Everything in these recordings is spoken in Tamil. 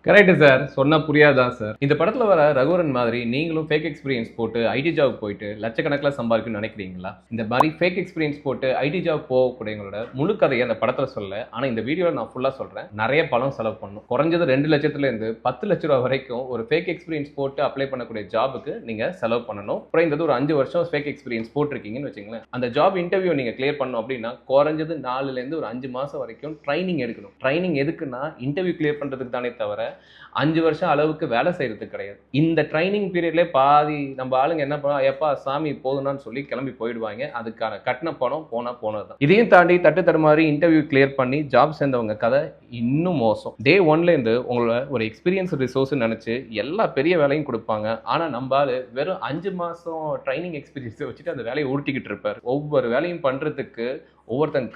Correct sir. சொன்னா புரியாதா சார்? இந்த படத்துல வர ரகுவரன் மாதிரி நீங்களும் ஃபேக் எக்ஸ்பீரியன்ஸ் போட்டு ஐடி ஜாப் போயிட்டு லட்சக்கணக்கில் சம்பாதிக்கணும்னு நினைக்கிறீங்களா? இந்த மாதிரி ஃபேக் எக்ஸ்பீரியன்ஸ் போட்டு ஐடி ஜாப் போகக்கூடியவங்களோட முழு கதையை அந்த படத்துல சொல்ல. ஆனா இந்த வீடியோவில் நான் ஃபுல்லா சொல்றேன். நிறைய பணம் செலவு பண்ணணும். குறைஞ்சது 2 லட்சத்துல இருந்து 10 லட்ச ரூபா வரைக்கும் ஒரு ஃபேக் எக்ஸ்பீரியன்ஸ் போட்டு அப்ளை பண்ணக்கூடிய ஜாபுக்கு நீங்க செலவு பண்ணணும். அப்புறம் இந்த ஒரு 5 வருஷம் ஃபேக் எக்ஸ்பீரியன்ஸ் போட்டிருக்கீங்கன்னு வச்சுங்களேன். அந்த ஜாப் இன்டர்வியூ நீங்க கிளியர் பண்ணணும் அப்படின்னா குறைஞ்சது 4ல இருந்து ஒரு 5 மாசம் வரைக்கும் ட்ரைனிங் எடுக்கணும். ட்ரைனிங் எதுக்குன்னா இன்டர்வியூ கிளியர் பண்றதுக்கு தானே தவிர 5 வருஷம் அளவுக்கு வேலை செய்யறதுக்கு கிடையாது. இந்த ட்ரைனிங் பீரியட்ல பாதி நம்ம ஆளுங்க என்ன பண்ணுவாங்க, எப்பா சாமி போதுனான்னு சொல்லி கிளம்பி போயிடுவாங்க. அதுக்கான கட்டண பணம் போனதுதான். இதையும் தாண்டி தட்டு தடுமாறி இன்டர்வியூ கிளியர் பண்ணி ஜாப் சேர்ந்தவங்க கதை இன்னும் மோசம். டே 1ல இருந்து உங்களோட ஒரு எக்ஸ்பீரியன்ஸ் ரிசோர்ஸ் நினைச்சு எல்லா பெரிய வேலையும் கொடுப்பாங்க. ஆனா நம்ம ஆளு வெறும் 5 மாசம் ட்ரைனிங் எக்ஸ்பீரியன்ஸ் வச்சுட்டு அந்த வேலையை உருட்டிக்கிட்டு இருப்பாரு. ஒவ்வொரு வேலையும் பண்றதுக்கு ஒவ்வொருத்தன்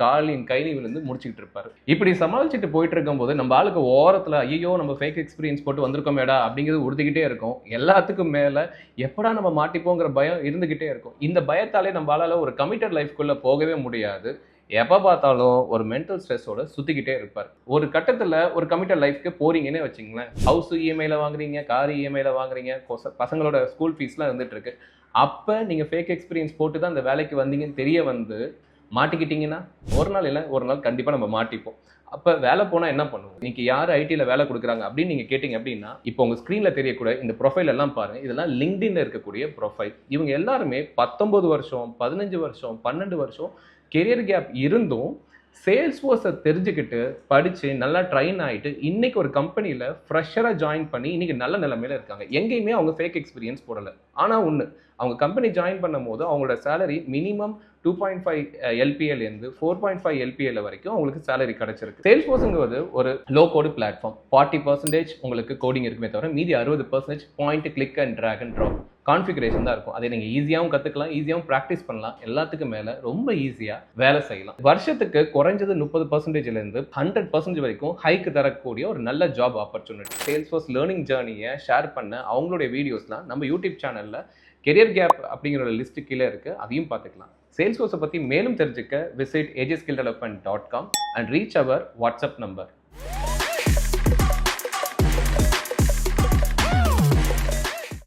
கையில் விழுந்து முடிச்சுக்கிட்டு இருப்பாரு. இப்படி சமாளிச்சுட்டு போயிட்டு இருக்கும் போது நம்ம ஆளுக்கு ஓரத்துல ஐயோ நம்ம ஃபேக் எக்ஸ்பீரியன்ஸ் போட்டு வந்திருக்கோமேடா அப்படிங்கிறது உறுதிக்கிட்டே இருக்கும். எல்லாத்துக்கும் மேல எப்படா நம்ம மாட்டிப்போங்கிற பயம் இருந்துகிட்டே இருக்கும். இந்த பயத்தாலே நம்ம ஆளால ஒரு கமிட்டட் லைஃப்குள்ள போகவே முடியாது. எப்ப பார்த்தாலும் ஒரு மென்டல் ஸ்ட்ரெஸ்ஸோட சுத்திக்கிட்டே இருப்பார். ஒரு கட்டத்துல ஒரு கமிட்டட் லைஃப்க்கு போறீங்கன்னே வச்சுங்களேன். ஹவுஸ் இஎம்ஐல வாங்குறீங்க, கார் இஎம்ஐல வாங்குறீங்க, பசங்களோட ஸ்கூல் ஃபீஸ்லாம் இருந்துட்டு இருக்கு. அப்ப நீங்க ஃபேக் எக்ஸ்பீரியன்ஸ் போட்டு தான் அந்த வேலைக்கு வந்தீங்கன்னு தெரிய வந்து மாட்டிக்கிட்டீங்கன்னா ஒரு நாள் இல்லை ஒரு நாள் கண்டிப்பா நம்ம மாட்டிப்போம். அப்ப வேலை போனா என்ன பண்ணுவோம்? இன்னைக்கு யார் ஐடில வேலை கொடுக்குறாங்க அப்படின்னு நீங்க கேட்டீங்க அப்படின்னா, இப்போ உங்க ஸ்கிரீன்ல தெரியக்கூடிய இந்த ப்ரொஃபைல் எல்லாம் பாருங்க. இதெல்லாம் லிங்க்டின்ல இருக்கக்கூடிய ப்ரொஃபைல். இவங்க எல்லாருமே 19 வருஷம், 15 வருஷம், 12 வருஷம் கெரியர் கேப் இருந்தும் சேல்ஸ் ஃபோர்ஸை தெரிஞ்சுக்கிட்டு படிச்சு நல்லா ட்ரைன் ஆகிட்டு இன்னைக்கு ஒரு கம்பெனியில் ஃப்ரெஷராக ஜாயின் பண்ணி இன்னைக்கு நல்ல நிலைமையில இருக்காங்க. எங்கேயுமே அவங்க ஃபேக் எக்ஸ்பீரியன்ஸ் போடலை. ஆனால் ஒன்று, அவங்க கம்பெனி ஜாயின் பண்ணும் போது அவங்களோட சேலரி மினிமம் 2.5 LPL இருந்து 4.5 LPL வரைக்கும் அவங்களுக்கு சேலரி கிடைச்சிருக்கு. சேல்ஸ் ஃபோர்ஸுங்கிறது ஒரு லோ கோடு பிளாட்ஃபார்ம். 40% உங்களுக்கு கோடிங் இருக்குமே தவிர மீதி 60% point, click and track and drop configuration தான் இருக்கும். அதை நீங்கள் ஈஸியாகவும் கற்றுக்கலாம், ஈஸியாகவும் ப்ராக்டிஸ் பண்ணலாம். எல்லாத்துக்கும் மேலே ரொம்ப ஈஸியாக வேலை செய்யலாம். வருஷத்துக்கு குறைஞ்சது 30%லேருந்து 100% வரைக்கும் ஹைக்கு தரக்கூடிய ஒரு நல்ல job opportunity. Salesforce learning ஜேர்னியை ஷேர் பண்ண அவங்களுடைய வீடியோஸ்லாம் நம்ம யூடியூப் சேனலில் கெரியர் கேப் அப்படிங்கிற லிஸ்ட் கீழே இருக்குது, அதையும் பார்த்துக்கலாம். சேல்ஸ் ஃபோர்ஸை பற்றி மேலும் தெரிஞ்சுக்க visit agsskilldevelopment.com and reach our WhatsApp number.